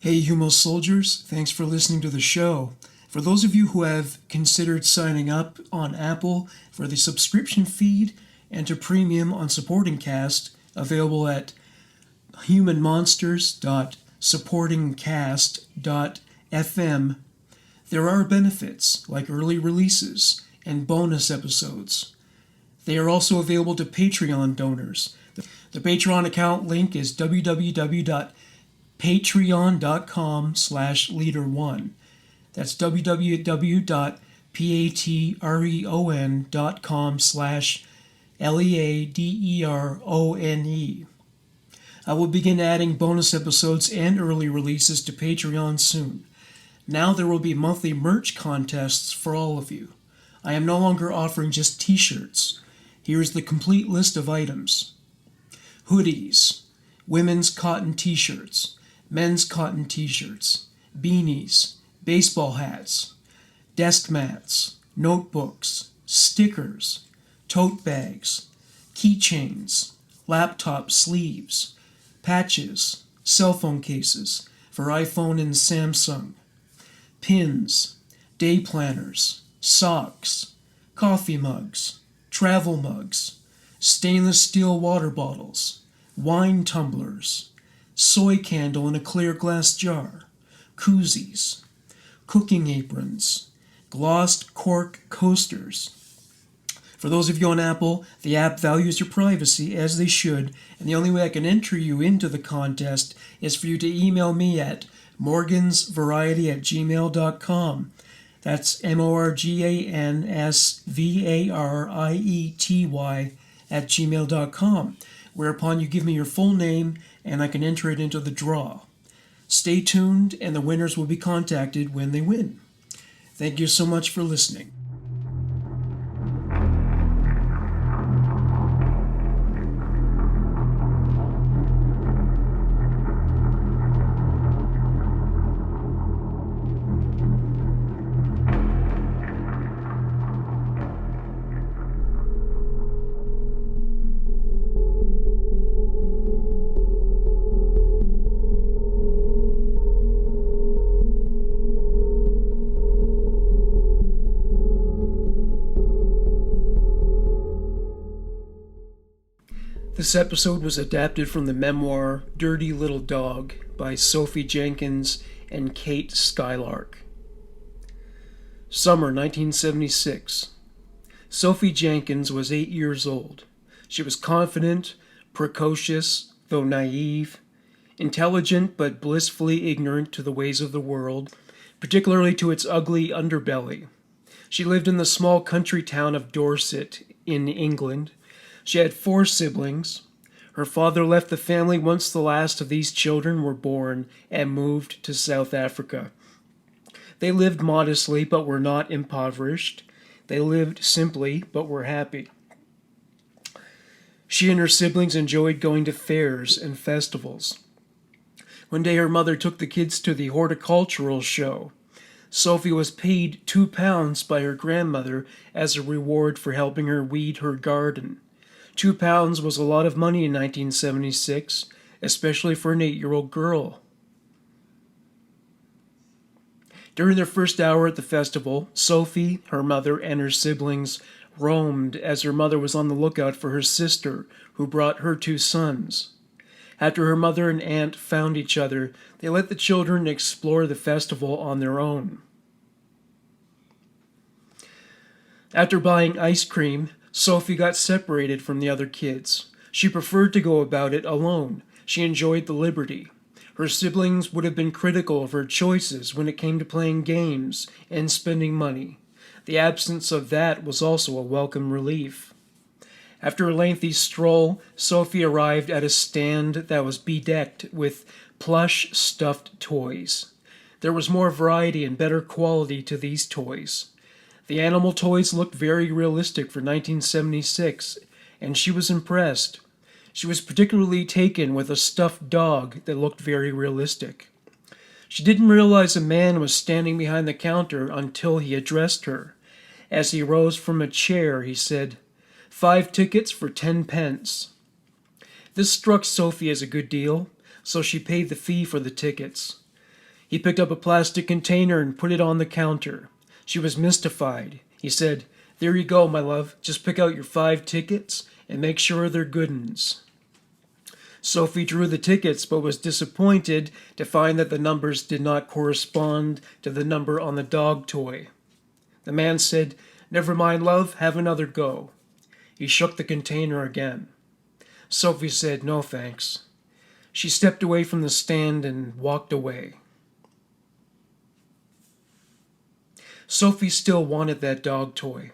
Hey, Humo Soldiers, thanks for listening to the show. For those of you who have considered signing up on Apple for the subscription feed and to premium on Supporting Cast, available at humanmonsters.supportingcast.fm, there are benefits like early releases and bonus episodes. They are also available to Patreon donors. The Patreon account link is www.patreon.com/leader1. That's www.patreon.com/leaderone. I will begin adding bonus episodes and early releases to Patreon soon. Now there will be monthly merch contests for all of you. I am no longer offering just t-shirts. Here's the complete list of items. Hoodies, women's cotton t-shirts, men's cotton t-shirts, beanies, baseball hats, desk mats, notebooks, stickers, tote bags, keychains, laptop sleeves, patches, cell phone cases for iPhone and Samsung, pins, day planners, socks, coffee mugs, travel mugs, stainless steel water bottles, wine tumblers, soy candle in a clear glass jar, koozies, cooking aprons, glossed cork coasters. For those of you on Apple, the app values your privacy, as they should, and the only way I can enter you into the contest is for you to email me at morgansvariety@gmail.com. That's morgansvariety@gmail.com, whereupon you give me your full name and I can enter it into the draw. Stay tuned, and the winners will be contacted when they win. Thank you so much for listening. This episode was adapted from the memoir Dirty Little Dog by Sophie Jenkins and Kate Skylark. Summer 1976. Sophie Jenkins was 8 years old. She was confident, precocious, though naive, intelligent but blissfully ignorant to the ways of the world, particularly to its ugly underbelly. She lived in the small country town of Dorset in England. She had 4 siblings. Her father left the family once the last of these children were born and moved to South Africa. They lived modestly but were not impoverished. They lived simply but were happy. She and her siblings enjoyed going to fairs and festivals. One day her mother took the kids to the horticultural show. Sophie was paid £2 by her grandmother as a reward for helping her weed her garden. £2 was a lot of money in 1976, especially for an 8-year-old girl. During their first hour at the festival, Sophie, her mother, and her siblings roamed as her mother was on the lookout for her sister, who brought her 2 sons. After her mother and aunt found each other, they let the children explore the festival on their own. After buying ice cream, Sophie got separated from the other kids. She preferred to go about it alone. She enjoyed the liberty. Her siblings would have been critical of her choices when it came to playing games and spending money. The absence of that was also a welcome relief. After a lengthy stroll, Sophie arrived at a stand that was bedecked with plush stuffed toys. There was more variety and better quality to these toys. The animal toys looked very realistic for 1976, and she was impressed. She was particularly taken with a stuffed dog that looked very realistic. She didn't realize a man was standing behind the counter until he addressed her. As he rose from a chair, he said, 5 tickets for 10 pence. This struck Sophie as a good deal, so she paid the fee for the tickets. He picked up a plastic container and put it on the counter. She was mystified. He said, "There you go, my love. Just pick out your 5 tickets and make sure they're good uns." Sophie drew the tickets but was disappointed to find that the numbers did not correspond to the number on the dog toy. The man said, "Never mind, love, have another go." He shook the container again. Sophie said, "No thanks." She stepped away from the stand and walked away. Sophie still wanted that dog toy.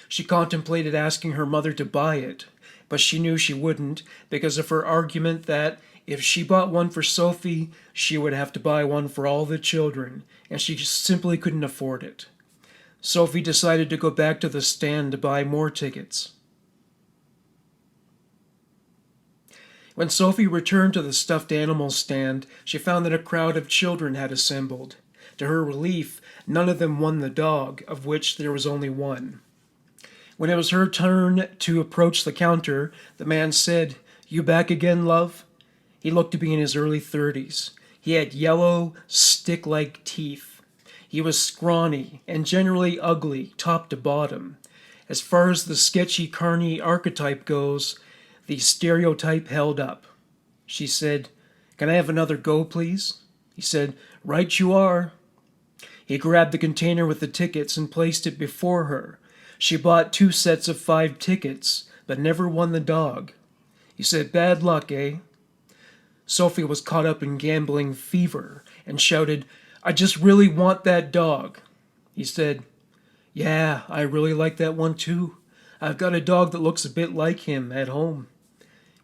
She contemplated asking her mother to buy it, but she knew she wouldn't because of her argument that if she bought one for Sophie, she would have to buy one for all the children, and she just simply couldn't afford it. Sophie decided to go back to the stand to buy more tickets. When Sophie returned to the stuffed animal stand, she found that a crowd of children had assembled. To her relief, none of them won the dog, of which there was only one. When it was her turn to approach the counter, the man said, "You back again, love?" He looked to be in his early 30s. He had yellow, stick-like teeth. He was scrawny and generally ugly, top to bottom. As far as the sketchy carny archetype goes, the stereotype held up. She said, "Can I have another go, please?" He said, "Right you are." He grabbed the container with the tickets and placed it before her. She bought 2 sets of 5 tickets, but never won the dog. He said, "Bad luck, eh?" Sophie was caught up in gambling fever and shouted, "I just really want that dog." He said, "Yeah, I really like that one too. I've got a dog that looks a bit like him at home."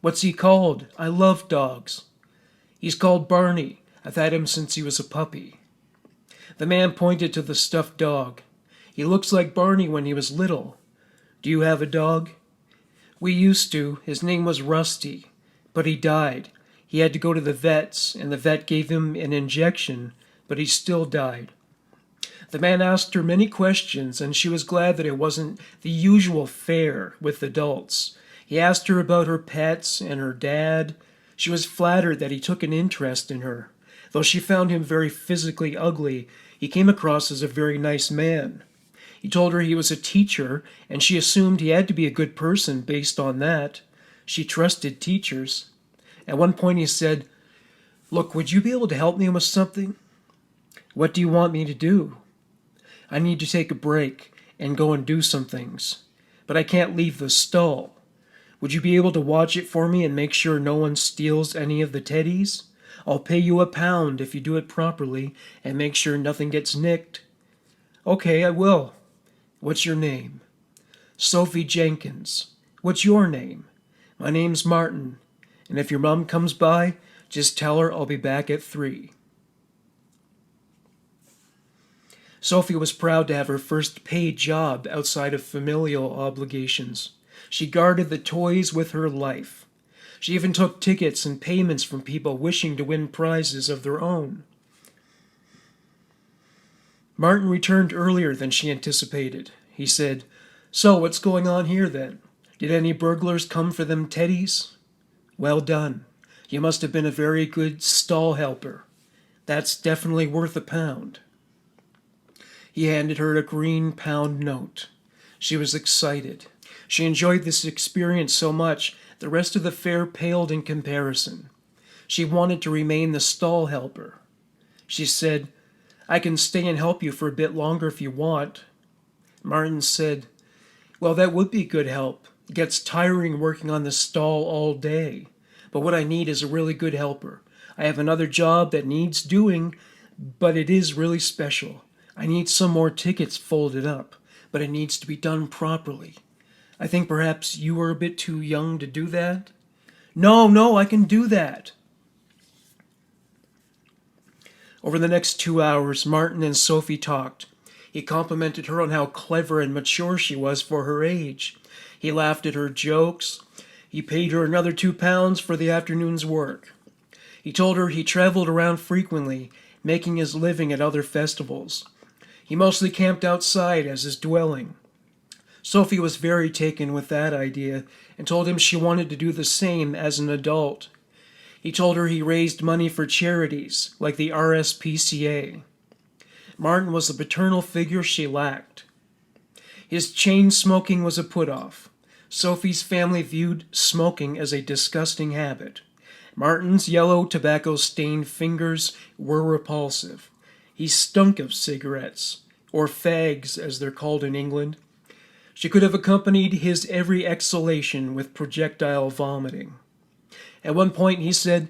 "What's he called? I love dogs." "He's called Barney. I've had him since he was a puppy." The man pointed to the stuffed dog. "He looks like Barney when he was little. Do you have a dog?" "We used to. His name was Rusty. But he died. He had to go to the vet's, and the vet gave him an injection, but he still died." The man asked her many questions, and she was glad that it wasn't the usual fare with adults. He asked her about her pets and her dad. She was flattered that he took an interest in her. Though she found him very physically ugly, he came across as a very nice man. He told her he was a teacher, and she assumed he had to be a good person based on that. She trusted teachers. At one point he said, "Look, would you be able to help me with something?" "What do you want me to do?" "I need to take a break and go and do some things, but I can't leave the stall. Would you be able to watch it for me and make sure no one steals any of the teddies? I'll pay you £1 if you do it properly and make sure nothing gets nicked." "Okay, I will." "What's your name?" "Sophie Jenkins." "What's your name?" "My name's Martin. And if your mom comes by, just tell her I'll be back at 3. Sophie was proud to have her first paid job outside of familial obligations. She guarded the toys with her life. She even took tickets and payments from people wishing to win prizes of their own. Martin returned earlier than she anticipated. He said, "So, what's going on here then? Did any burglars come for them teddies?" "Well done. You must have been a very good stall helper. That's definitely worth £1." He handed her a green pound note. She was excited. She enjoyed this experience so much, the rest of the fare paled in comparison. She wanted to remain the stall helper. She said, "I can stay and help you for a bit longer if you want." Martin said, "Well, that would be good help. It gets tiring working on the stall all day. But what I need is a really good helper. I have another job that needs doing, but it is really special. I need some more tickets folded up, but it needs to be done properly. I think perhaps you are a bit too young to do that." No, I can do that." Over the next 2 hours, Martin and Sophie talked. He complimented her on how clever and mature she was for her age. He laughed at her jokes. He paid her another £2 for the afternoon's work. He told her he traveled around frequently, making his living at other festivals. He mostly camped outside as his dwelling. Sophie was very taken with that idea and told him she wanted to do the same as an adult. He told her he raised money for charities like the RSPCA. Martin was the paternal figure she lacked. His chain smoking was a put-off. Sophie's family viewed smoking as a disgusting habit. Martin's yellow tobacco-stained fingers were repulsive. He stunk of cigarettes, or fags as they're called in England. She could have accompanied his every exhalation with projectile vomiting. At one point he said,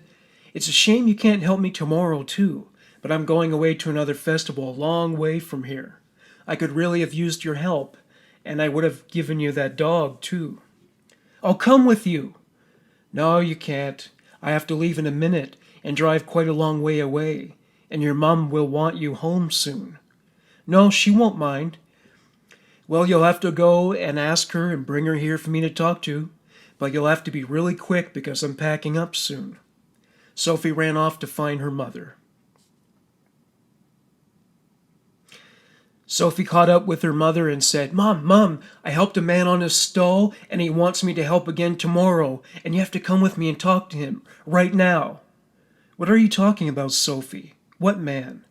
"It's a shame you can't help me tomorrow too, but I'm going away to another festival a long way from here. I could really have used your help, and I would have given you that dog too." "I'll come with you." "No, you can't. I have to leave in a minute and drive quite a long way away, and your mum will want you home soon." "No, she won't mind." "Well, you'll have to go and ask her and bring her here for me to talk to, but you'll have to be really quick because I'm packing up soon." Sophie ran off to find her mother. Sophie caught up with her mother and said, Mom, I helped a man on his stall, and he wants me to help again tomorrow, and you have to come with me and talk to him, right now." "What are you talking about, Sophie? What man?"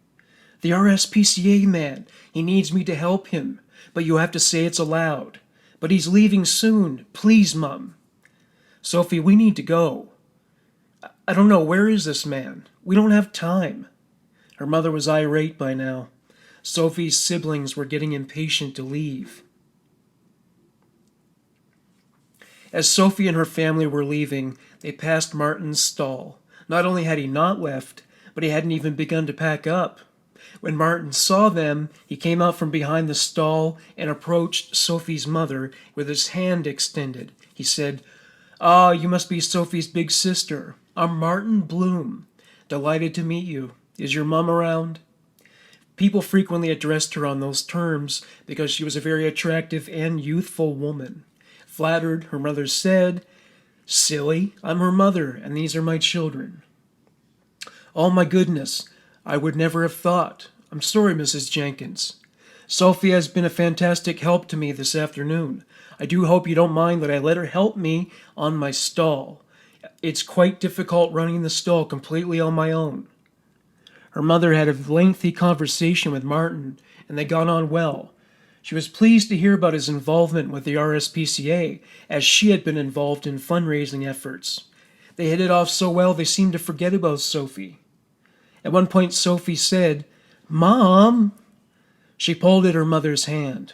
"The RSPCA man. He needs me to help him, but you have to say it's aloud. But he's leaving soon. Please, Mum." "Sophie, we need to go." "I don't know. Where is this man? We don't have time." Her mother was irate by now. Sophie's siblings were getting impatient to leave. As Sophie and her family were leaving, they passed Martin's stall. Not only had he not left, but he hadn't even begun to pack up. When Martin saw them, he came out from behind the stall and approached Sophie's mother with his hand extended. He said, "Ah, you must be Sophie's big sister. I'm Martin Bloom. Delighted to meet you. Is your mum around?" People frequently addressed her on those terms because she was a very attractive and youthful woman. Flattered, her mother said, "Silly, I'm her mother, and these are my children." "Oh my goodness, I would never have thought. I'm sorry, Mrs. Jenkins. Sophie has been a fantastic help to me this afternoon. I do hope you don't mind that I let her help me on my stall. It's quite difficult running the stall completely on my own." Her mother had a lengthy conversation with Martin, and they got on well. She was pleased to hear about his involvement with the RSPCA, as she had been involved in fundraising efforts. They hit it off so well they seemed to forget about Sophie. At one point Sophie said, "Mom!" She pulled at her mother's hand.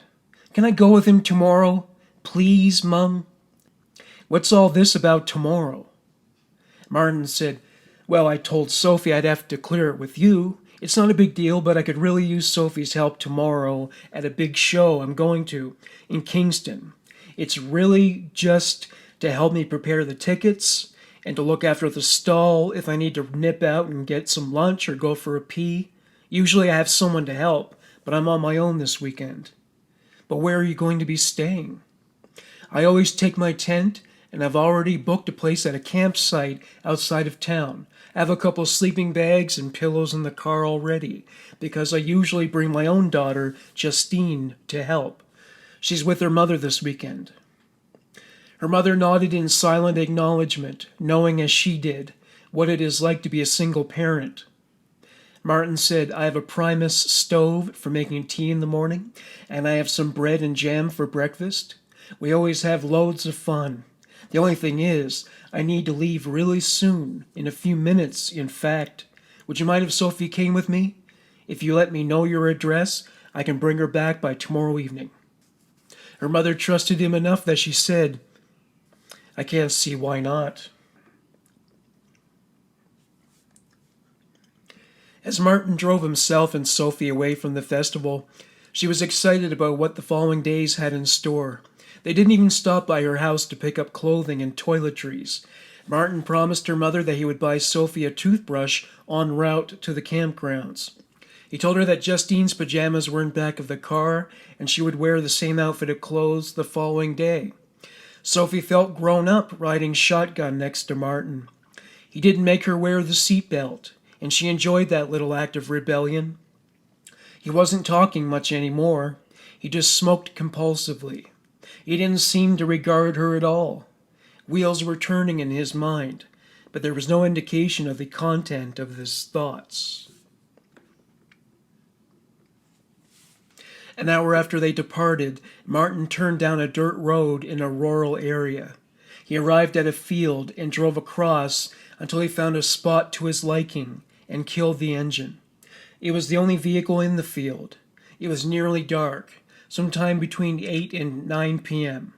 "Can I go with him tomorrow? Please, Mum?" "What's all this about tomorrow?" Martin said, "Well, I told Sophie I'd have to clear it with you. It's not a big deal, but I could really use Sophie's help tomorrow at a big show I'm going to in Kingston. It's really just to help me prepare the tickets and to look after the stall if I need to nip out and get some lunch or go for a pee. Usually I have someone to help, but I'm on my own this weekend." "But where are you going to be staying?" "I always take my tent, and I've already booked a place at a campsite outside of town. I have a couple sleeping bags and pillows in the car already, because I usually bring my own daughter, Justine, to help. She's with her mother this weekend." Her mother nodded in silent acknowledgement, knowing as she did what it is like to be a single parent. Martin said, "I have a Primus stove for making tea in the morning, and I have some bread and jam for breakfast. We always have loads of fun. The only thing is, I need to leave really soon, in a few minutes, in fact. Would you mind if Sophie came with me? If you let me know your address, I can bring her back by tomorrow evening." Her mother trusted him enough that she said, "I can't see why not." As Martin drove himself and Sophie away from the festival, she was excited about what the following days had in store. They didn't even stop by her house to pick up clothing and toiletries. Martin promised her mother that he would buy Sophie a toothbrush en route to the campgrounds. He told her that Justine's pajamas were in back of the car, and she would wear the same outfit of clothes the following day. Sophie felt grown up riding shotgun next to Martin. He didn't make her wear the seatbelt, and she enjoyed that little act of rebellion. He wasn't talking much anymore. He just smoked compulsively. He didn't seem to regard her at all. Wheels were turning in his mind, but there was no indication of the content of his thoughts. An hour after they departed, Martin turned down a dirt road in a rural area. He arrived at a field and drove across until he found a spot to his liking and killed the engine. It was the only vehicle in the field. It was nearly dark, sometime between 8 and 9 p.m.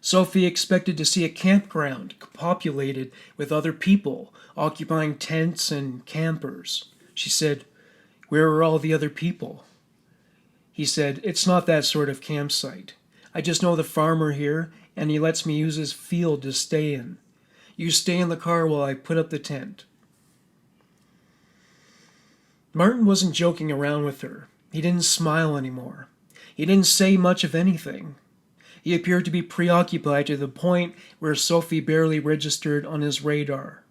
Sophie expected to see a campground populated with other people occupying tents and campers. She said, "Where are all the other people?" He said, "It's not that sort of campsite. I just know the farmer here, and he lets me use his field to stay in. You stay in the car while I put up the tent." Martin wasn't joking around with her. He didn't smile anymore. He didn't say much of anything. He appeared to be preoccupied to the point where Sophie barely registered on his radar.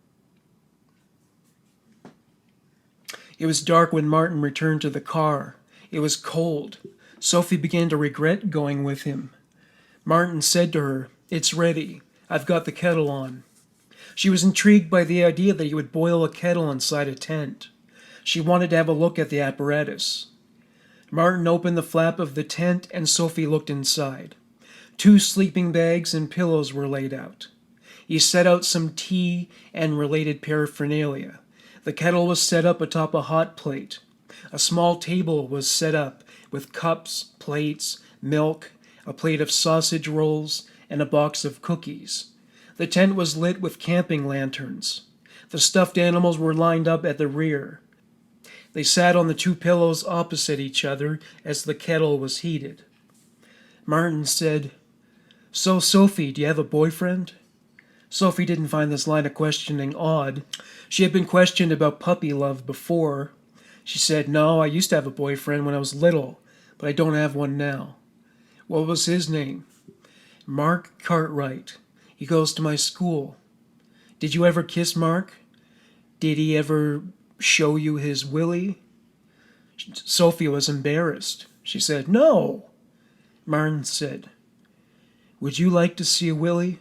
It was dark when Martin returned to the car. It was cold. Sophie began to regret going with him. Martin said to her, "It's ready. I've got the kettle on." She was intrigued by the idea that he would boil a kettle inside a tent. She wanted to have a look at the apparatus. Martin opened the flap of the tent and Sophie looked inside. 2 sleeping bags and pillows were laid out. He set out some tea and related paraphernalia. The kettle was set up atop a hot plate. A small table was set up with cups, plates, milk, a plate of sausage rolls, and a box of cookies. The tent was lit with camping lanterns. The stuffed animals were lined up at the rear. They sat on the 2 pillows opposite each other as the kettle was heated. Martin said, "So, Sophie, do you have a boyfriend?" Sophie didn't find this line of questioning odd. She had been questioned about puppy love before. She said, "No, I used to have a boyfriend when I was little, but I don't have one now." "What was his name?" "Mark Cartwright. He goes to my school." "Did you ever kiss Mark? Did he ever show you his willy?" Sophie was embarrassed. She said, "No." Martin said, "Would you like to see a willy?"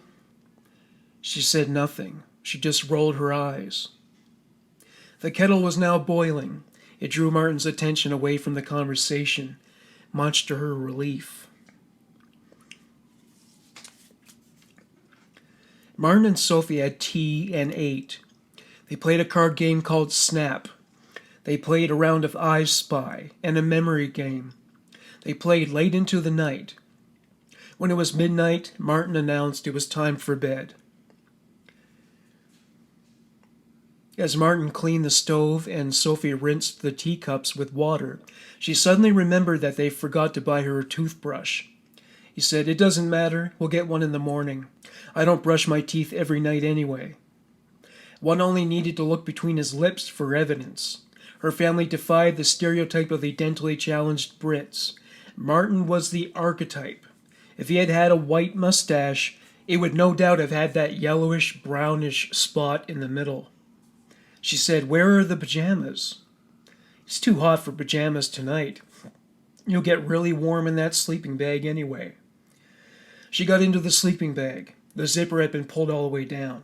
She said nothing. She just rolled her eyes. The kettle was now boiling. It drew Martin's attention away from the conversation, much to her relief. Martin and Sophie had tea and ate. They played a card game called Snap. They played a round of I Spy and a memory game. They played late into the night. When it was midnight, Martin announced it was time for bed. As Martin cleaned the stove and Sophie rinsed the teacups with water, she suddenly remembered that they forgot to buy her a toothbrush. He said, "It doesn't matter. We'll get one in the morning. I don't brush my teeth every night anyway." One only needed to look between his lips for evidence. Her family defied the stereotype of the dentally challenged Brits. Martin was the archetype. If he had had a white mustache, it would no doubt have had that yellowish-brownish spot in the middle. She said, "Where are the pajamas?" "It's too hot for pajamas tonight. You'll get really warm in that sleeping bag anyway." She got into the sleeping bag. The zipper had been pulled all the way down.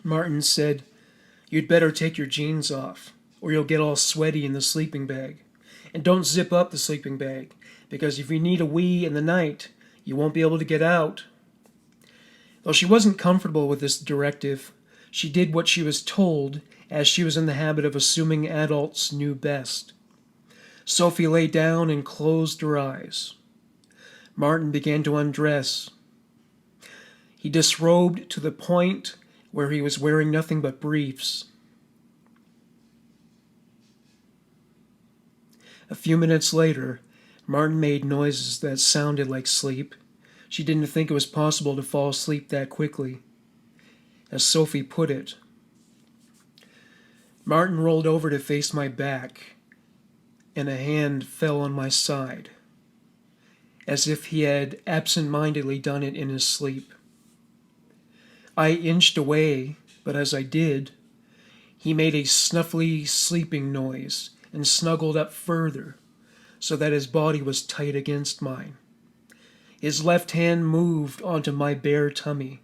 Martin said, "You'd better take your jeans off, or you'll get all sweaty in the sleeping bag. And don't zip up the sleeping bag, because if you need a wee in the night, you won't be able to get out." Though she wasn't comfortable with this directive, she did what she was told, as she was in the habit of assuming adults knew best. Sophie lay down and closed her eyes. Martin began to undress. He disrobed to the point where he was wearing nothing but briefs. A few minutes later, Martin made noises that sounded like sleep. She didn't think it was possible to fall asleep that quickly. As Sophie put it, Martin rolled over to face my back, and a hand fell on my side, as if he had absent-mindedly done it in his sleep. I inched away, but as I did, he made a snuffly sleeping noise and snuggled up further, so that his body was tight against mine. His left hand moved onto my bare tummy.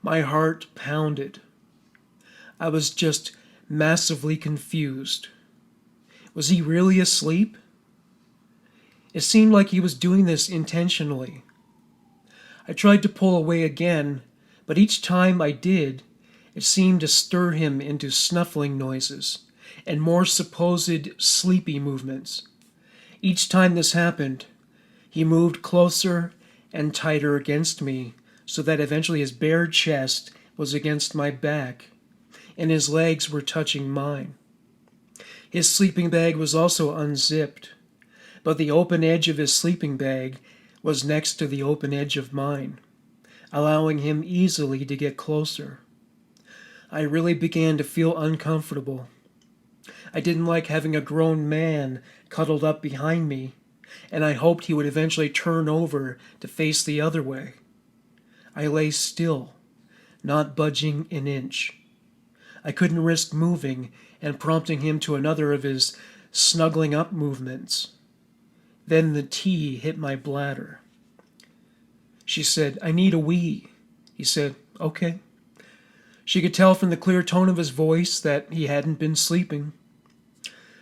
My heart pounded. I was just massively confused. Was he really asleep? It seemed like he was doing this intentionally. I tried to pull away again, but each time I did, it seemed to stir him into snuffling noises and more supposed sleepy movements. Each time this happened, he moved closer and tighter against me so that eventually his bare chest was against my back and his legs were touching mine. His sleeping bag was also unzipped, but the open edge of his sleeping bag was next to the open edge of mine, allowing him easily to get closer. I really began to feel uncomfortable. I didn't like having a grown man cuddled up behind me, and I hoped he would eventually turn over to face the other way. I lay still, not budging an inch. I couldn't risk moving and prompting him to another of his snuggling up movements. Then the tea hit my bladder. She said, "I need a wee." He said, "Okay." She could tell from the clear tone of his voice that he hadn't been sleeping.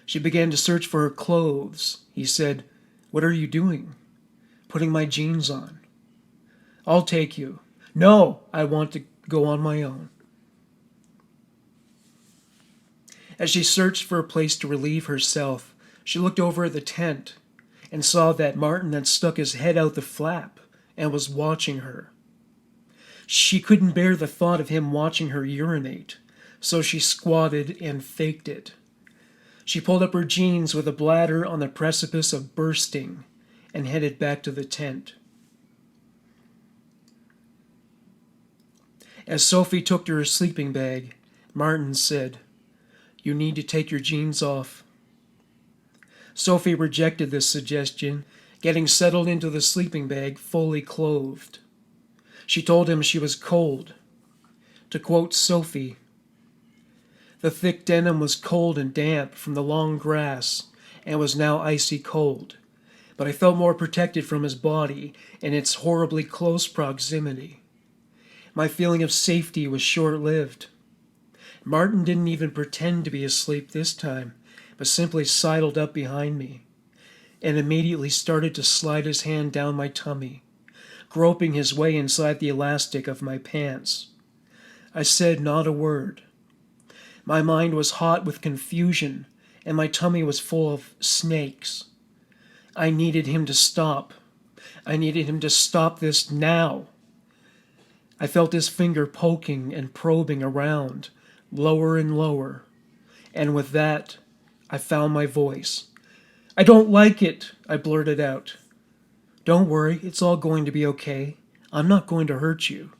She began to search for her clothes. He said, "What are you doing?" "Putting my jeans on." "I'll take you." "No, I want to go on my own." As she searched for a place to relieve herself, she looked over at the tent and saw that Martin had stuck his head out the flap and was watching her. She couldn't bear the thought of him watching her urinate, so she squatted and faked it. She pulled up her jeans with a bladder on the precipice of bursting and headed back to the tent. As Sophie took to her sleeping bag, Martin said, "You need to take your jeans off." Sophie rejected this suggestion, getting settled into the sleeping bag fully clothed. She told him she was cold. To quote Sophie, "The thick denim was cold and damp from the long grass and was now icy cold, but I felt more protected from his body in its horribly close proximity. My feeling of safety was short-lived. Martin didn't even pretend to be asleep this time, but simply sidled up behind me and immediately started to slide his hand down my tummy, groping his way inside the elastic of my pants. I said not a word. My mind was hot with confusion, and my tummy was full of snakes. I needed him to stop. I needed him to stop this now. I felt his finger poking and probing around, lower and lower, and with that, I found my voice. "I don't like it," I blurted out. "Don't worry, it's all going to be okay. I'm not going to hurt you."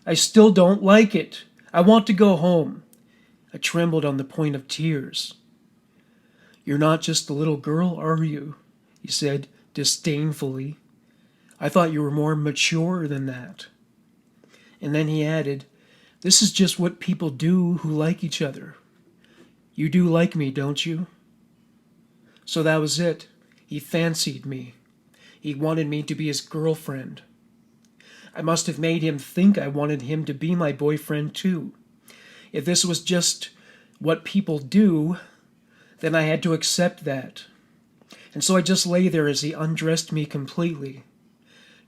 "I still don't like it. I want to go home." I trembled on the point of tears. "You're not just a little girl, are you?" he said disdainfully. "I thought you were more mature than that." And then he added, "This is just what people do who like each other. You do like me, don't you?" So that was it. He fancied me. He wanted me to be his girlfriend. I must have made him think I wanted him to be my boyfriend too. If this was just what people do, then I had to accept that. And so I just lay there as he undressed me completely,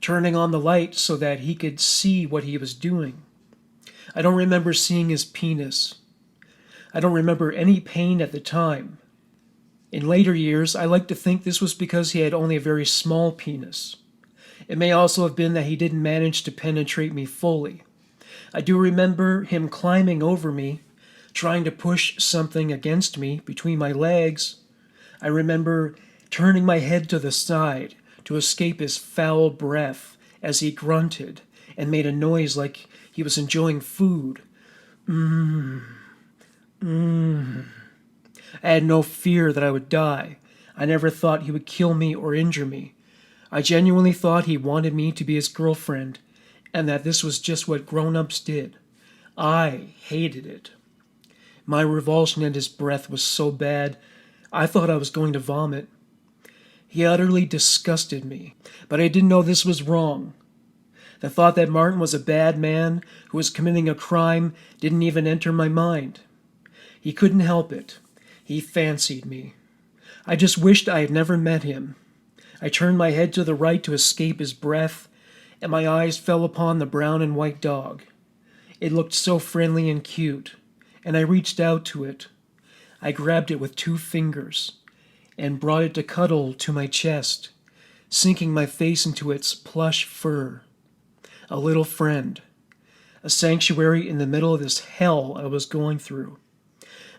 turning on the light so that he could see what he was doing. I don't remember seeing his penis. I don't remember any pain at the time. In later years, I like to think this was because he had only a very small penis. It may also have been that he didn't manage to penetrate me fully. I do remember him climbing over me, trying to push something against me between my legs. I remember turning my head to the side to escape his foul breath as he grunted and made a noise like he was enjoying food. I had no fear that I would die. I never thought he would kill me or injure me. I genuinely thought he wanted me to be his girlfriend, and that this was just what grown-ups did. I hated it. My revulsion at his breath was so bad, I thought I was going to vomit. He utterly disgusted me, but I didn't know this was wrong. The thought that Martin was a bad man who was committing a crime didn't even enter my mind. He couldn't help it. He fancied me. I just wished I had never met him. I turned my head to the right to escape his breath, and my eyes fell upon the brown and white dog. It looked so friendly and cute, and I reached out to it. I grabbed it with 2 fingers and brought it to cuddle to my chest, sinking my face into its plush fur. A little friend. A sanctuary in the middle of this hell I was going through.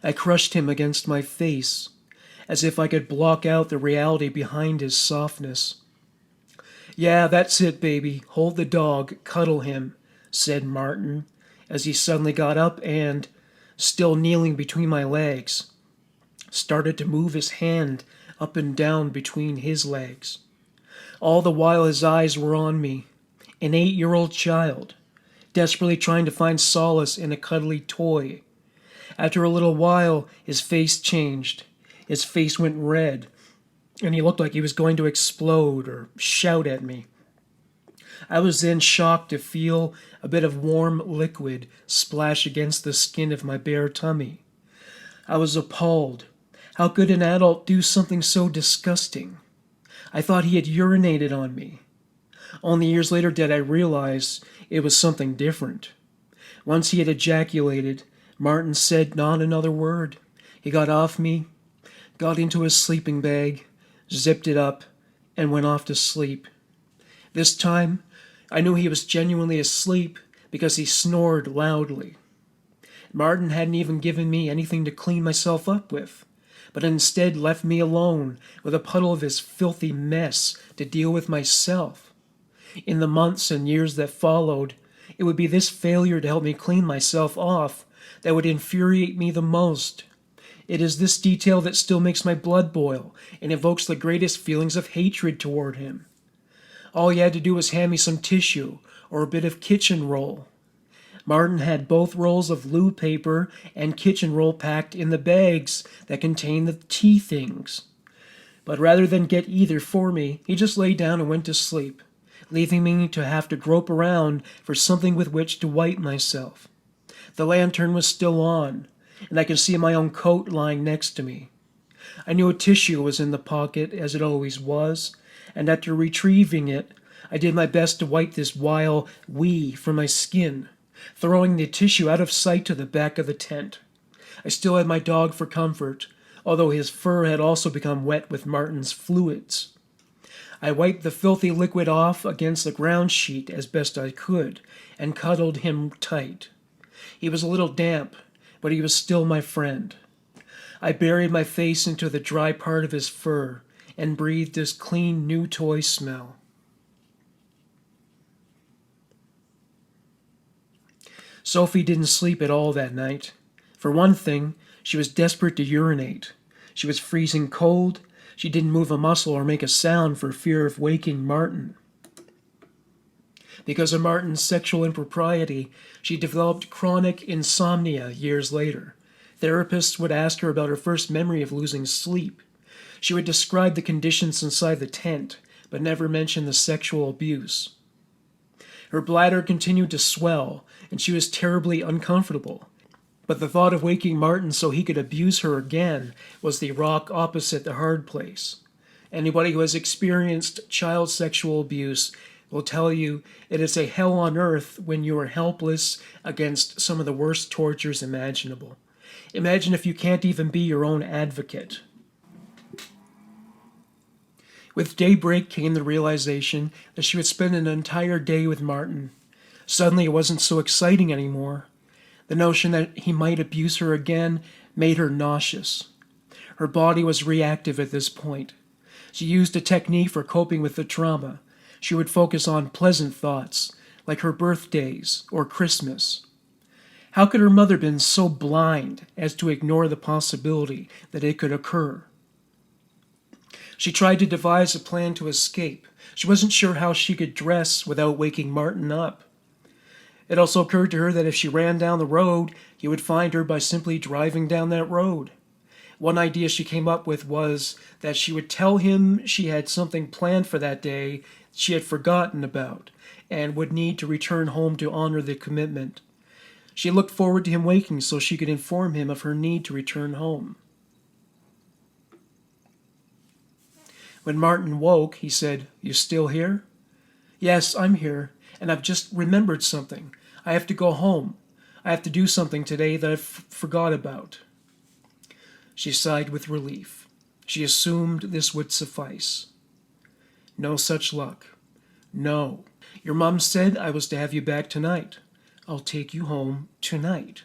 I crushed him against my face, as if I could block out the reality behind his softness. "Yeah, that's it, baby. Hold the dog, cuddle him," said Martin, as he suddenly got up and, still kneeling between my legs, started to move his hand up and down between his legs. All the while his eyes were on me, an 8-year-old child, desperately trying to find solace in a cuddly toy. After a little while, his face changed. His face went red, and he looked like he was going to explode or shout at me. I was then shocked to feel a bit of warm liquid splash against the skin of my bare tummy. I was appalled. How could an adult do something so disgusting? I thought he had urinated on me. Only years later did I realize it was something different. Once he had ejaculated, Martin said not another word. He got off me, got into his sleeping bag, zipped it up, and went off to sleep. This time, I knew he was genuinely asleep because he snored loudly. Martin hadn't even given me anything to clean myself up with, but instead left me alone with a puddle of his filthy mess to deal with myself. In the months and years that followed, it would be this failure to help me clean myself off that would infuriate me the most. It is this detail that still makes my blood boil and evokes the greatest feelings of hatred toward him. All he had to do was hand me some tissue or a bit of kitchen roll. Martin had both rolls of loo paper and kitchen roll packed in the bags that contained the tea things. But rather than get either for me, he just lay down and went to sleep, leaving me to have to grope around for something with which to wipe myself. The lantern was still on, and I could see my own coat lying next to me. I knew a tissue was in the pocket, as it always was, and after retrieving it, I did my best to wipe this vile wee from my skin, throwing the tissue out of sight to the back of the tent. I still had my dog for comfort, although his fur had also become wet with Martin's fluids. I wiped the filthy liquid off against the ground sheet as best I could, and cuddled him tight. He was a little damp, but he was still my friend. I buried my face into the dry part of his fur and breathed his clean new toy smell. Sophie didn't sleep at all that night. For one thing, she was desperate to urinate. She was freezing cold. She didn't move a muscle or make a sound for fear of waking Martin. Because of Martin's sexual impropriety, she developed chronic insomnia years later. Therapists would ask her about her first memory of losing sleep. She would describe the conditions inside the tent, but never mention the sexual abuse. Her bladder continued to swell, and she was terribly uncomfortable. But the thought of waking Martin so he could abuse her again was the rock opposite the hard place. Anybody who has experienced child sexual abuse will tell you it is a hell on earth when you are helpless against some of the worst tortures imaginable. Imagine if you can't even be your own advocate. With daybreak came the realization that she would spend an entire day with Martin. Suddenly it wasn't so exciting anymore. The notion that he might abuse her again made her nauseous. Her body was reactive at this point. She used a technique for coping with the trauma. She would focus on pleasant thoughts, like her birthdays or Christmas. How could her mother have been so blind as to ignore the possibility that it could occur? She tried to devise a plan to escape. She wasn't sure how she could dress without waking Martin up. It also occurred to her that if she ran down the road, he would find her by simply driving down that road. One idea she came up with was that she would tell him she had something planned for that day she had forgotten about and would need to return home to honor the commitment. She looked forward to him waking so she could inform him of her need to return home. When Martin woke, he said, "You still here?" "Yes, I'm here, and I've just remembered something. I have to go home. I have to do something today that I forgot about." She sighed with relief. She assumed this would suffice. "No such luck. No. Your mom said I was to have you back tonight. I'll take you home tonight."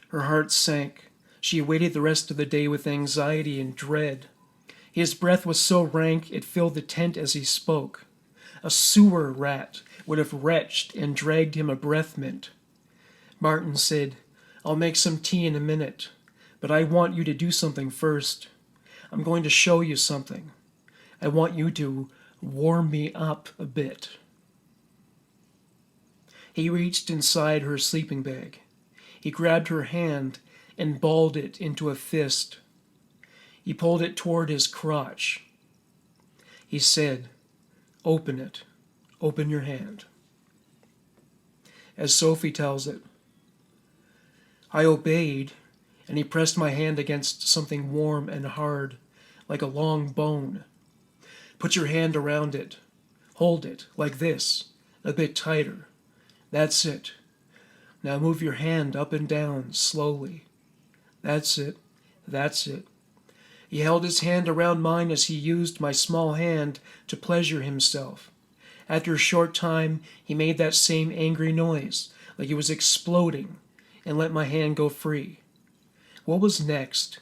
Her heart sank. She awaited the rest of the day with anxiety and dread. His breath was so rank it filled the tent as he spoke. A sewer rat would have retched and dragged him a breath mint. Martin said, "I'll make some tea in a minute, but I want you to do something first. I'm going to show you something. I want you to warm me up a bit." He reached inside her sleeping bag. He grabbed her hand and balled it into a fist. He pulled it toward his crotch. He said, "Open it. Open your hand." As Sophie tells it, I obeyed, and he pressed my hand against something warm and hard, like a long bone. "Put your hand around it. Hold it, like this, a bit tighter. That's it. Now move your hand up and down, slowly. That's it. That's it." He held his hand around mine as he used my small hand to pleasure himself. After a short time, he made that same angry noise, like he was exploding, and let my hand go free. What was next?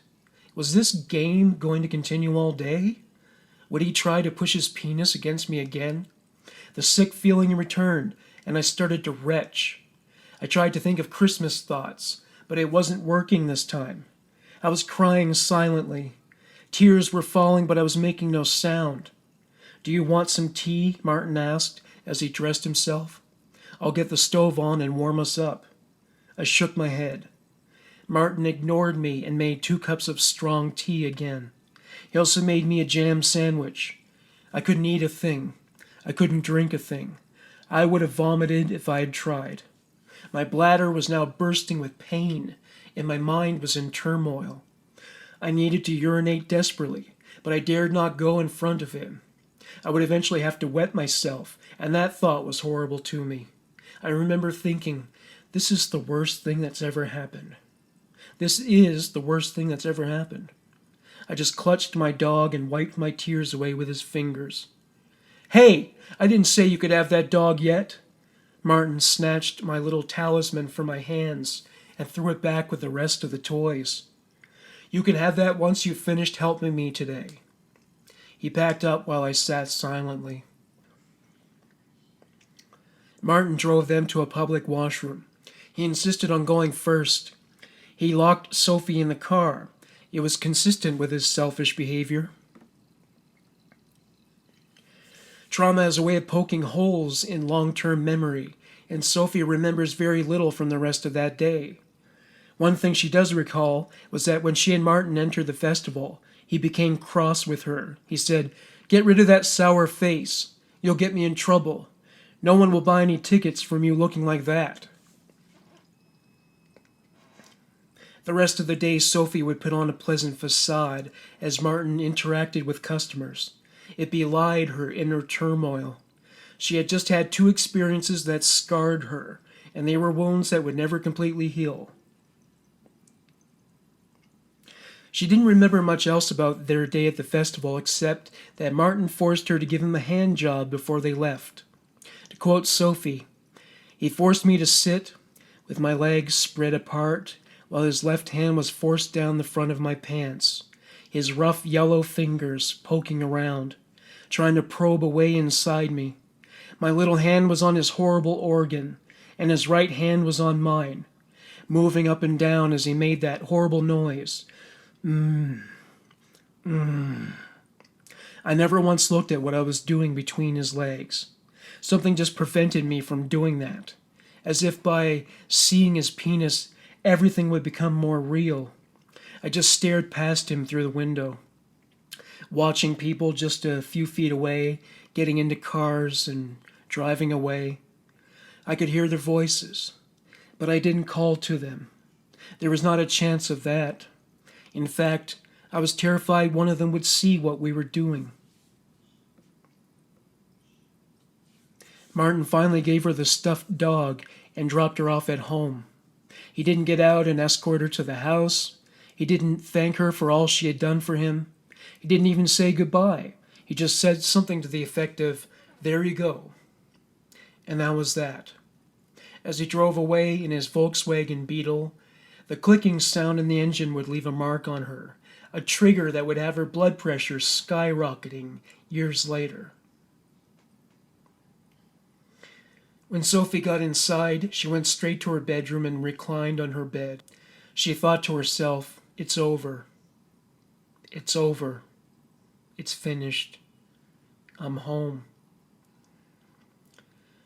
Was this game going to continue all day? Would he try to push his penis against me again? The sick feeling returned, and I started to retch. I tried to think of Christmas thoughts, but it wasn't working this time. I was crying silently. Tears were falling, but I was making no sound. "Do you want some tea?" Martin asked as he dressed himself. "I'll get the stove on and warm us up." I shook my head. Martin ignored me and made 2 cups of strong tea again. He also made me a jam sandwich. I couldn't eat a thing. I couldn't drink a thing. I would have vomited if I had tried. My bladder was now bursting with pain, and my mind was in turmoil. I needed to urinate desperately, but I dared not go in front of him. I would eventually have to wet myself, and that thought was horrible to me. I remember thinking, this is the worst thing that's ever happened. This is the worst thing that's ever happened. I just clutched my dog and wiped my tears away with his fingers. "Hey, I didn't say you could have that dog yet." Martin snatched my little talisman from my hands and threw it back with the rest of the toys. "You can have that once you've finished helping me today." He packed up while I sat silently. Martin drove them to a public washroom. He insisted on going first. He locked Sophie in the car. It was consistent with his selfish behavior. Trauma is a way of poking holes in long-term memory, and Sophie remembers very little from the rest of that day. One thing she does recall was that when she and Martin entered the festival, he became cross with her. He said, "Get rid of that sour face. You'll get me in trouble. No one will buy any tickets from you looking like that." The rest of the day, Sophie would put on a pleasant facade as Martin interacted with customers. It belied her inner turmoil. She had just had 2 experiences that scarred her, and they were wounds that would never completely heal. She didn't remember much else about their day at the festival except that Martin forced her to give him a hand job before they left. To quote Sophie, "He forced me to sit with my legs spread apart while his left hand was forced down the front of my pants, his rough yellow fingers poking around, trying to probe away inside me. My little hand was on his horrible organ, and his right hand was on mine, moving up and down as he made that horrible noise. I never once looked at what I was doing between his legs. Something just prevented me from doing that, as if by seeing his penis, everything would become more real. I just stared past him through the window, watching people just a few feet away, getting into cars and driving away. I could hear their voices, but I didn't call to them. There was not a chance of that. In fact, I was terrified one of them would see what we were doing. Martin finally gave her the stuffed dog and dropped her off at home. He didn't get out and escort her to the house. He didn't thank her for all she had done for him. He didn't even say goodbye. He just said something to the effect of, "There you go." And that was that. As he drove away in his Volkswagen Beetle, the clicking sound in the engine would leave a mark on her, a trigger that would have her blood pressure skyrocketing years later. When Sophie got inside, she went straight to her bedroom and reclined on her bed. She thought to herself, "It's over. It's over. It's finished. I'm home."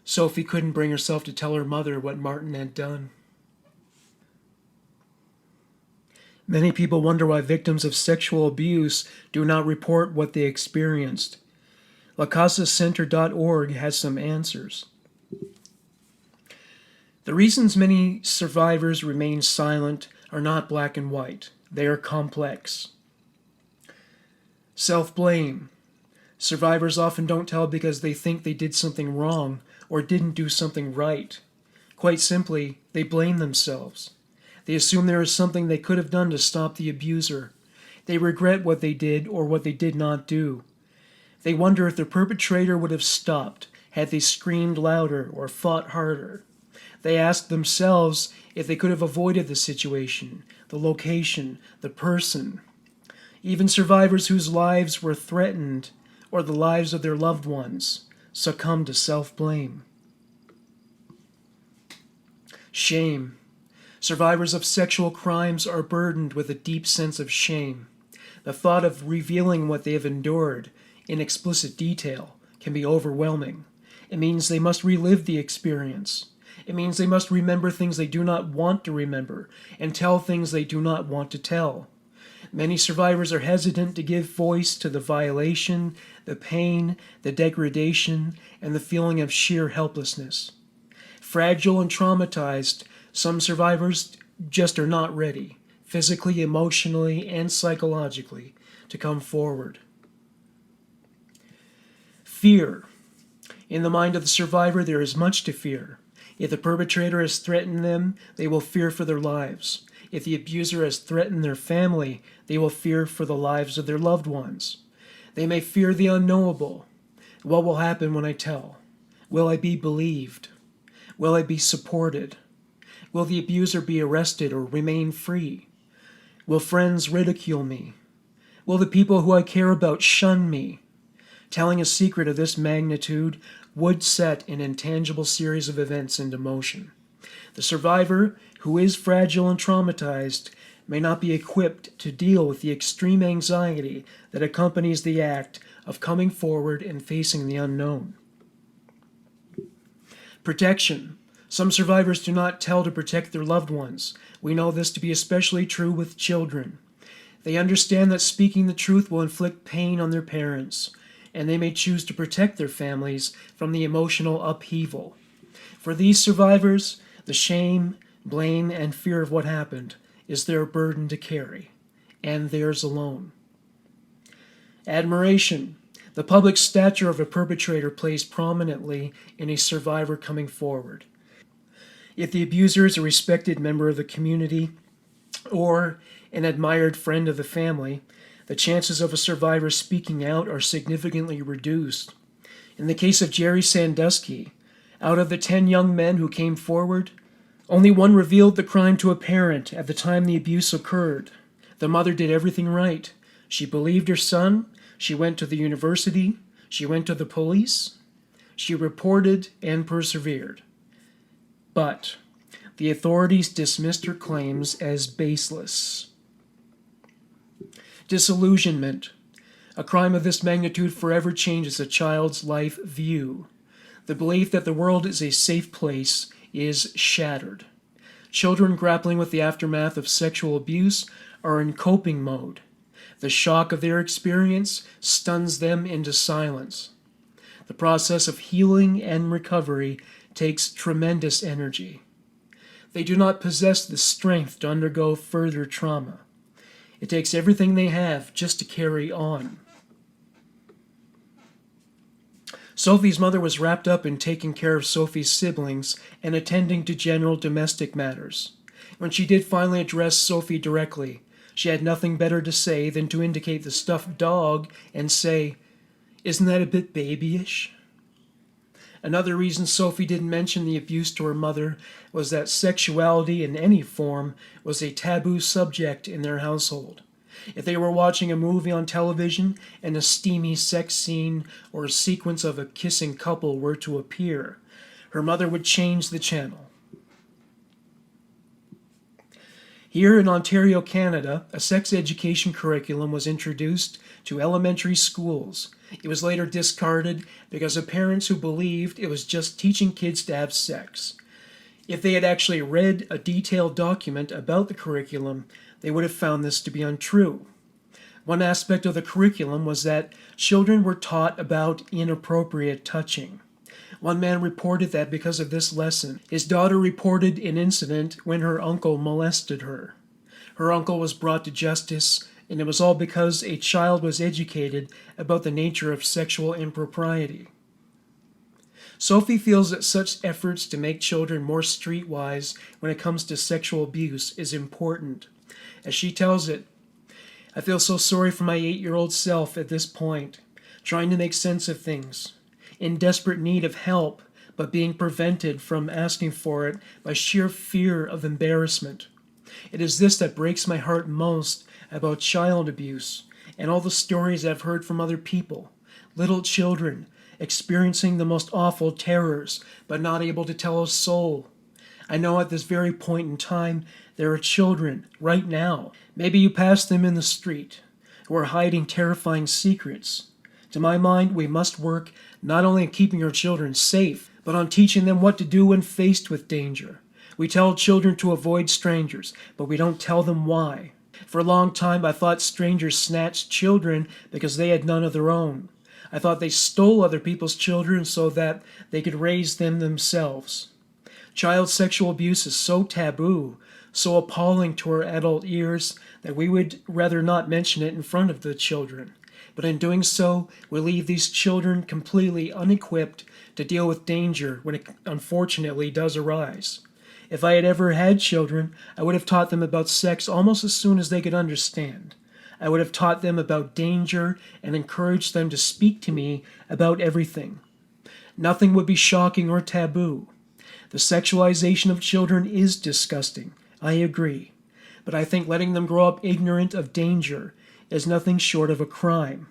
Sophie couldn't bring herself to tell her mother what Martin had done. Many people wonder why victims of sexual abuse do not report what they experienced. LaCasaCenter.org has some answers. The reasons many survivors remain silent are not black and white. They are complex. Self-blame. Survivors often don't tell because they think they did something wrong or didn't do something right. Quite simply, they blame themselves. They assume there is something they could have done to stop the abuser. They regret what they did or what they did not do. They wonder if the perpetrator would have stopped had they screamed louder or fought harder. They ask themselves if they could have avoided the situation, the location, the person. Even survivors whose lives were threatened, or the lives of their loved ones, succumb to self-blame. Shame. Survivors of sexual crimes are burdened with a deep sense of shame. The thought of revealing what they have endured in explicit detail can be overwhelming. It means they must relive the experience. It means they must remember things they do not want to remember and tell things they do not want to tell. Many survivors are hesitant to give voice to the violation, the pain, the degradation, and the feeling of sheer helplessness. Fragile and traumatized, some survivors just are not ready, physically, emotionally, and psychologically, to come forward. Fear. In the mind of the survivor, there is much to fear. If the perpetrator has threatened them, they will fear for their lives. If the abuser has threatened their family, they will fear for the lives of their loved ones. They may fear the unknowable. What will happen when I tell? Will I be believed? Will I be supported? Will the abuser be arrested or remain free? Will friends ridicule me? Will the people who I care about shun me? Telling a secret of this magnitude would set an intangible series of events into motion. The survivor, who is fragile and traumatized, may not be equipped to deal with the extreme anxiety that accompanies the act of coming forward and facing the unknown. Protection. Some survivors do not tell to protect their loved ones. We know this to be especially true with children. They understand that speaking the truth will inflict pain on their parents, and they may choose to protect their families from the emotional upheaval. For these survivors, the shame, blame, and fear of what happened is their burden to carry, and theirs alone. Admiration. The public stature of a perpetrator plays prominently in a survivor coming forward. If the abuser is a respected member of the community or an admired friend of the family, the chances of a survivor speaking out are significantly reduced. In the case of Jerry Sandusky, out of the 10 young men who came forward, only one revealed the crime to a parent at the time the abuse occurred. The mother did everything right. She believed her son, she went to the university, she went to the police, she reported and persevered. But the authorities dismissed her claims as baseless. Disillusionment. A crime of this magnitude forever changes a child's life view. The belief that the world is a safe place is shattered. Children grappling with the aftermath of sexual abuse are in coping mode. The shock of their experience stuns them into silence. The process of healing and recovery takes tremendous energy. They do not possess the strength to undergo further trauma. It takes everything they have just to carry on. Sophie's mother was wrapped up in taking care of Sophie's siblings and attending to general domestic matters. When she did finally address Sophie directly, she had nothing better to say than to indicate the stuffed dog and say, "Isn't that a bit babyish?" Another reason Sophie didn't mention the abuse to her mother was that sexuality in any form was a taboo subject in their household. If they were watching a movie on television and a steamy sex scene or a sequence of a kissing couple were to appear, her mother would change the channel. Here in Ontario, Canada, a sex education curriculum was introduced to elementary schools. It was later discarded because of parents who believed it was just teaching kids to have sex. If they had actually read a detailed document about the curriculum, they would have found this to be untrue. One aspect of the curriculum was that children were taught about inappropriate touching. One man reported that because of this lesson, his daughter reported an incident when her uncle molested her. Her uncle was brought to justice, and it was all because a child was educated about the nature of sexual impropriety. Sophie feels that such efforts to make children more streetwise when it comes to sexual abuse is important. As she tells it, "I feel so sorry for my 8-year-old self at this point, trying to make sense of things, in desperate need of help, but being prevented from asking for it by sheer fear of embarrassment. It is this that breaks my heart most about child abuse and all the stories I've heard from other people, little children experiencing the most awful terrors, but not able to tell a soul. I know at this very point in time, there are children, right now, maybe you pass them in the street, who are hiding terrifying secrets. To my mind, we must work not only on keeping our children safe, but on teaching them what to do when faced with danger. We tell children to avoid strangers, but we don't tell them why. For a long time, I thought strangers snatched children because they had none of their own. I thought they stole other people's children so that they could raise them themselves. Child sexual abuse is so taboo, so appalling to our adult ears, that we would rather not mention it in front of the children. But in doing so, we leave these children completely unequipped to deal with danger when it unfortunately does arise. If I had ever had children, I would have taught them about sex almost as soon as they could understand. I would have taught them about danger and encouraged them to speak to me about everything. Nothing would be shocking or taboo. The sexualization of children is disgusting, I agree, but I think letting them grow up ignorant of danger is nothing short of a crime.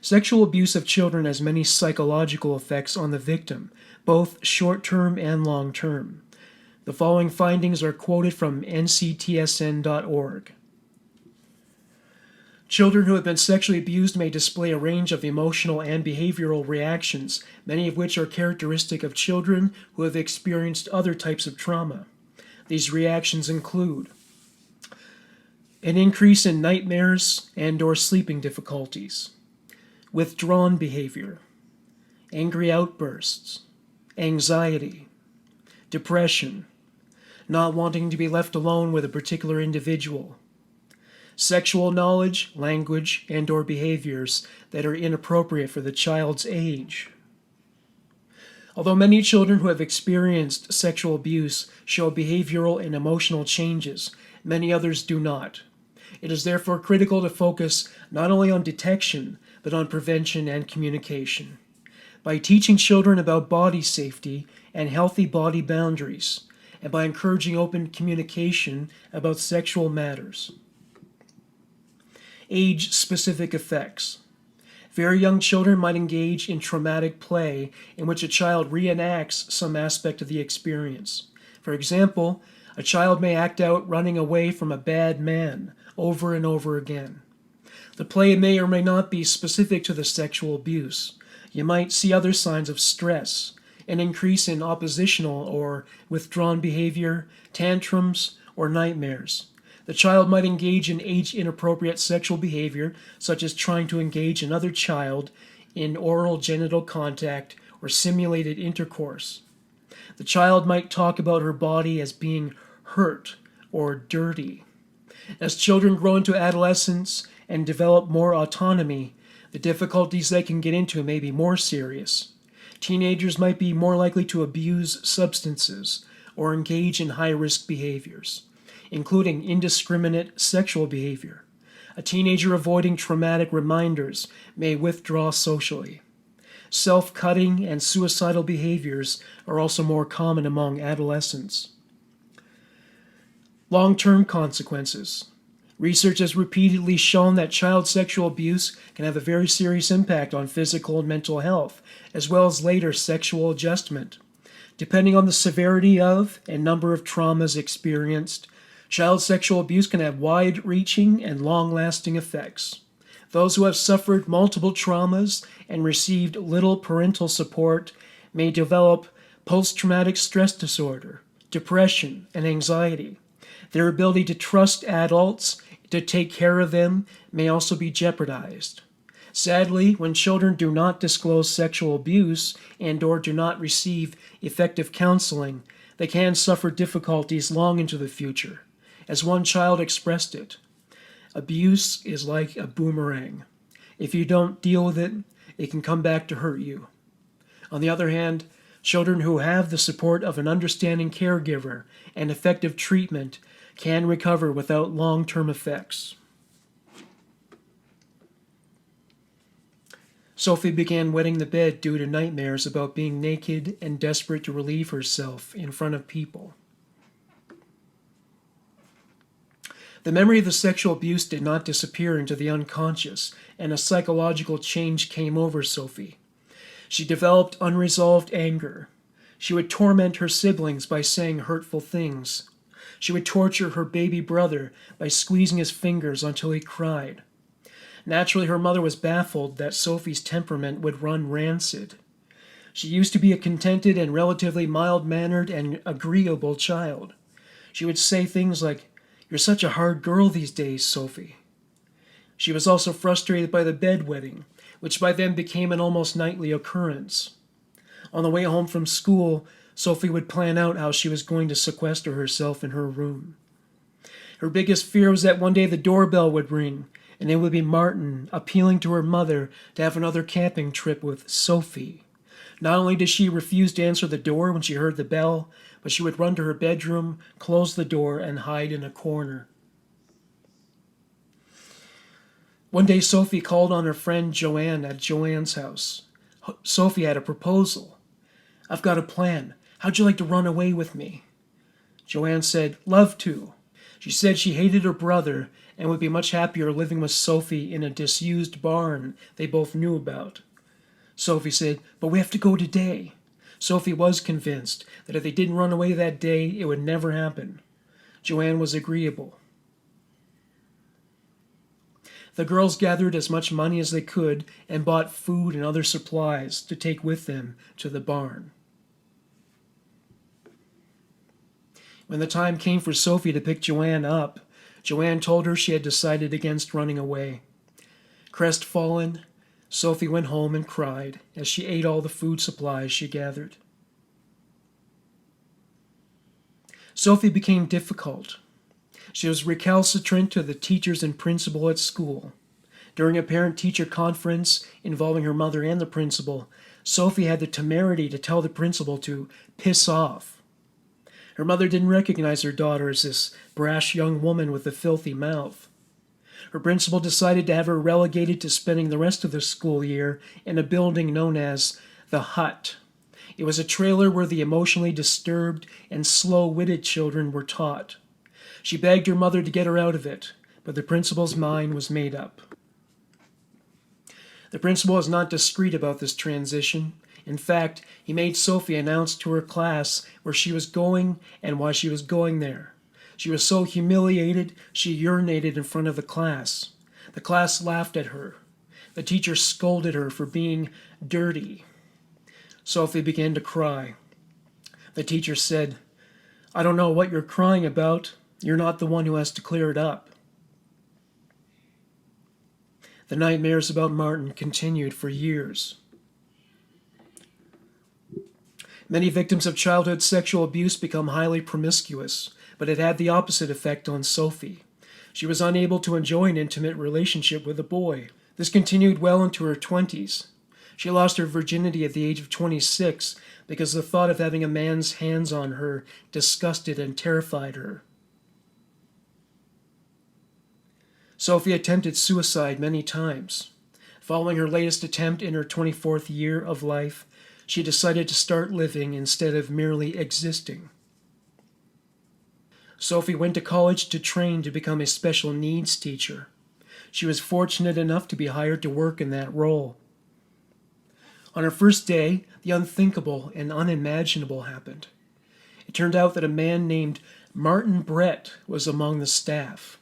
Sexual abuse of children has many psychological effects on the victim, both short-term and long-term. The following findings are quoted from nctsn.org. Children who have been sexually abused may display a range of emotional and behavioral reactions, many of which are characteristic of children who have experienced other types of trauma. These reactions include an increase in nightmares and/or sleeping difficulties, withdrawn behavior, angry outbursts, anxiety, depression, not wanting to be left alone with a particular individual, sexual knowledge, language, and/or behaviors that are inappropriate for the child's age. Although many children who have experienced sexual abuse show behavioral and emotional changes, many others do not. It is therefore critical to focus not only on detection, but on prevention and communication. By teaching children about body safety and healthy body boundaries, and by encouraging open communication about sexual matters. Age-specific effects. Very young children might engage in traumatic play in which a child reenacts some aspect of the experience. For example, a child may act out running away from a bad man over and over again. The play may or may not be specific to the sexual abuse. You might see other signs of stress, an increase in oppositional or withdrawn behavior, tantrums, or nightmares. The child might engage in age-inappropriate sexual behavior, such as trying to engage another child in oral genital contact or simulated intercourse. The child might talk about her body as being hurt or dirty. As children grow into adolescence and develop more autonomy, the difficulties they can get into may be more serious. Teenagers might be more likely to abuse substances or engage in high-risk behaviors, including indiscriminate sexual behavior. A teenager avoiding traumatic reminders may withdraw socially. Self-cutting and suicidal behaviors are also more common among adolescents. Long-term consequences. Research has repeatedly shown that child sexual abuse can have a very serious impact on physical and mental health, as well as later sexual adjustment. Depending on the severity of and number of traumas experienced, child sexual abuse can have wide-reaching and long-lasting effects. Those who have suffered multiple traumas and received little parental support may develop post-traumatic stress disorder, depression, and anxiety. Their ability to trust adults to take care of them may also be jeopardized. Sadly, when children do not disclose sexual abuse and/or do not receive effective counseling, they can suffer difficulties long into the future. As one child expressed it, abuse is like a boomerang. If you don't deal with it, it can come back to hurt you. On the other hand, children who have the support of an understanding caregiver and effective treatment can recover without long-term effects. Sophie began wetting the bed due to nightmares about being naked and desperate to relieve herself in front of people. The memory of the sexual abuse did not disappear into the unconscious, and a psychological change came over Sophie. She developed unresolved anger. She would torment her siblings by saying hurtful things. She would torture her baby brother by squeezing his fingers until he cried. Naturally, her mother was baffled that Sophie's temperament would run rancid. She used to be a contented and relatively mild-mannered and agreeable child. She would say things like, "You're such a hard girl these days, Sophie." She was also frustrated by the bedwetting, which by then became an almost nightly occurrence. On the way home from school, Sophie would plan out how she was going to sequester herself in her room. Her biggest fear was that one day the doorbell would ring, and it would be Martin appealing to her mother to have another camping trip with Sophie. Not only did she refuse to answer the door when she heard the bell, but she would run to her bedroom, close the door, and hide in a corner. One day, Sophie called on her friend Joanne at Joanne's house. Sophie had a proposal. "I've got a plan. How'd you like to run away with me?" Joanne said, "Love to." She said she hated her brother and would be much happier living with Sophie in a disused barn they both knew about. Sophie said, "But we have to go today." Sophie was convinced that if they didn't run away that day, it would never happen. Joanne was agreeable. The girls gathered as much money as they could and bought food and other supplies to take with them to the barn. When the time came for Sophie to pick Joanne up, Joanne told her she had decided against running away. Crestfallen, Sophie went home and cried as she ate all the food supplies she gathered. Sophie became difficult. She was recalcitrant to the teachers and principal at school. During a parent-teacher conference involving her mother and the principal, Sophie had the temerity to tell the principal to piss off. Her mother didn't recognize her daughter as this brash young woman with a filthy mouth. Her principal decided to have her relegated to spending the rest of the school year in a building known as the Hut. It was a trailer where the emotionally disturbed and slow-witted children were taught. She begged her mother to get her out of it, but the principal's mind was made up. The principal was not discreet about this transition. In fact, he made Sophie announce to her class where she was going and why she was going there. She was so humiliated, she urinated in front of the class. The class laughed at her. The teacher scolded her for being dirty. Sophie began to cry. The teacher said, "I don't know what you're crying about. You're not the one who has to clear it up. The nightmares about Martin continued for years. Many victims of childhood sexual abuse become highly promiscuous, but it had the opposite effect on Sophie. She was unable to enjoy an intimate relationship with a boy. This continued well into her 20s. She lost her virginity at the age of 26 because the thought of having a man's hands on her disgusted and terrified her. Sophie attempted suicide many times. Following her latest attempt in her 24th year of life, she decided to start living instead of merely existing. Sophie went to college to train to become a special needs teacher. She was fortunate enough to be hired to work in that role. On her first day, the unthinkable and unimaginable happened. It turned out that a man named Martin Brett was among the staff.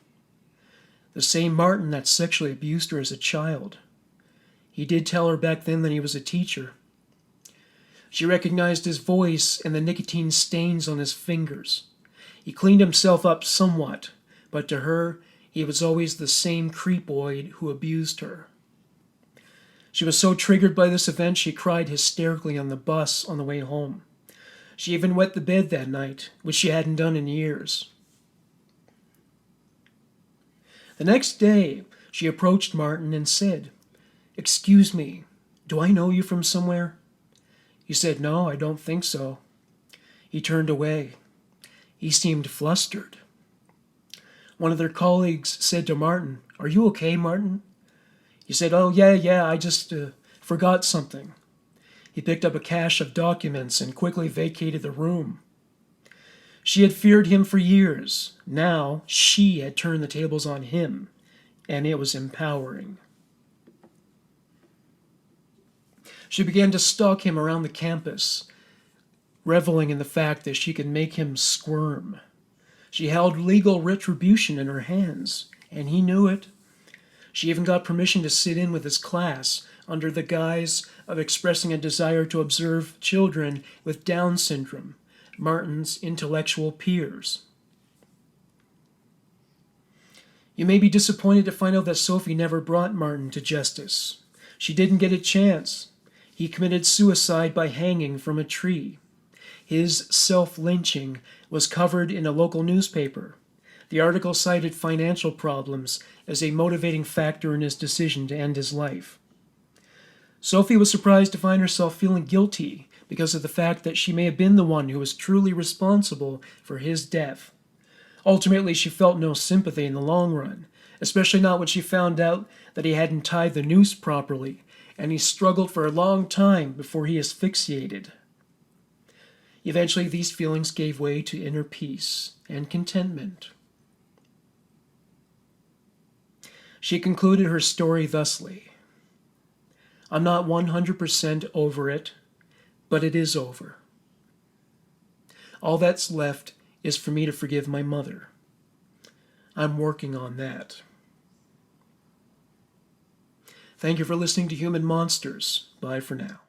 The same Martin that sexually abused her as a child. He did tell her back then that he was a teacher. She recognized his voice and the nicotine stains on his fingers. He cleaned himself up somewhat, but to her, he was always the same creepoid who abused her. She was so triggered by this event she cried hysterically on the bus on the way home. She even wet the bed that night, which she hadn't done in years. The next day, she approached Martin and said, "Excuse me, do I know you from somewhere?" He said, "No, I don't think so." He turned away. He seemed flustered. One of their colleagues said to Martin, "Are you okay, Martin?" He said, "Oh, yeah, I just forgot something." He picked up a cache of documents and quickly vacated the room. She had feared him for years. Now she had turned the tables on him, and it was empowering. She began to stalk him around the campus, reveling in the fact that she could make him squirm. She held legal retribution in her hands, and he knew it. She even got permission to sit in with his class under the guise of expressing a desire to observe children with Down syndrome, Martin's intellectual peers. You may be disappointed to find out that Sophie never brought Martin to justice. She didn't get a chance. He committed suicide by hanging from a tree. His self-lynching was covered in a local newspaper. The article cited financial problems as a motivating factor in his decision to end his life. Sophie was surprised to find herself feeling guilty because of the fact that she may have been the one who was truly responsible for his death. Ultimately, she felt no sympathy in the long run, especially not when she found out that he hadn't tied the noose properly, and he struggled for a long time before he asphyxiated. Eventually, these feelings gave way to inner peace and contentment. She concluded her story thusly: "I'm not 100% over it, but it is over. All that's left is for me to forgive my mother. I'm working on that." Thank you for listening to Human Monsters. Bye for now.